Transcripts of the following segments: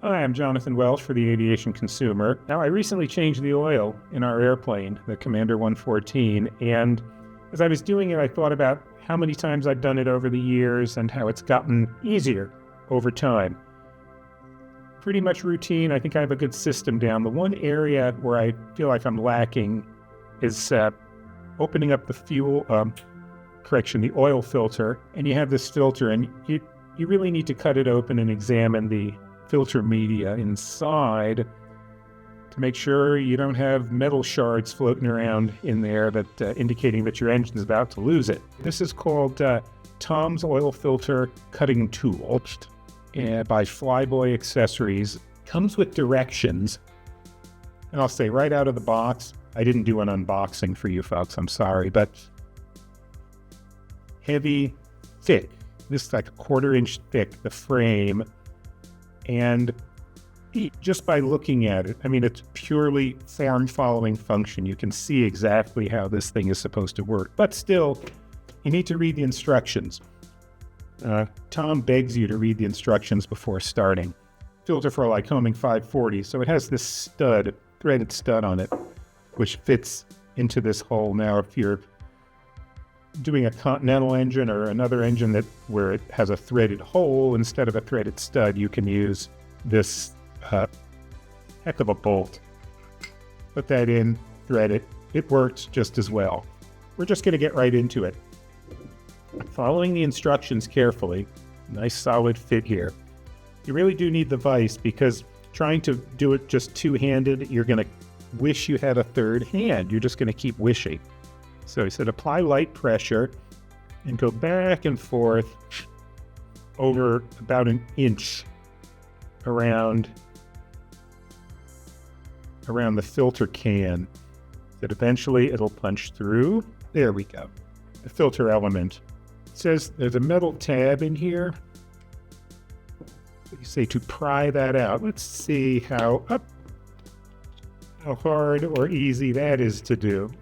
Hi, I'm Jonathan Welsh for the Aviation Consumer. Now, I recently changed the oil in our airplane, the Commander 114, and as I was doing it, I thought about how many times I've done it over the years and how it's gotten easier over time. Pretty much routine. I think I have a good system down. The one area where I feel like I'm lacking is opening up the oil filter, and you have this filter, and you really need to cut it open and examine the filter media inside to make sure you don't have metal shards floating around in there that indicating that your engine is about to lose it. This is called Tom's Oil Filter Cutting Tool by Flyboy Accessories. Comes with directions, and I'll say right out of the box, I didn't do an unboxing for you folks, I'm sorry, but heavy, thick. This is like a 1/4 inch thick, the frame. And just by looking at it, I mean, it's purely form-following function. You can see exactly how this thing is supposed to work. But still, you need to read the instructions. Tom begs you to read the instructions before starting. Filter for Lycoming 540. So it has this stud, threaded stud on it, which fits into this hole. Now, if you're doing a Continental engine or another engine where it has a threaded hole instead of a threaded stud, you can use this heck of a bolt. Put that in, thread it. It works just as well. We're just going to get right into it. Following the instructions carefully, nice solid fit here. You really do need the vise because trying to do it just two-handed, you're going to wish you had a third hand. You're just going to keep wishing. So he said, apply light pressure and go back and forth over about an inch around the filter can. That eventually it'll punch through. There we go. The filter element. It says there's a metal tab in here. You say to pry that out. Let's see how hard or easy that is to do.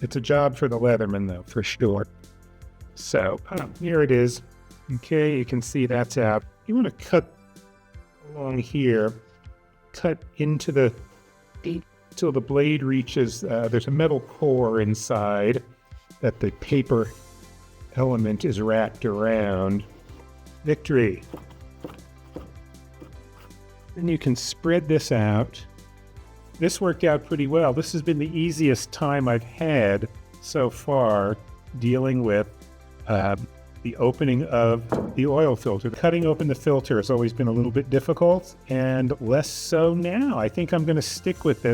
It's a job for the Leatherman, though, for sure. So here it is. Okay, you can see that's out. You want to cut along here, cut into till the blade reaches. There's a metal core inside that the paper element is wrapped around. Victory. Then you can spread this out. This worked out pretty well. This has been the easiest time I've had so far dealing with the opening of the oil filter. Cutting open the filter has always been a little bit difficult, and less so now. I think I'm going to stick with this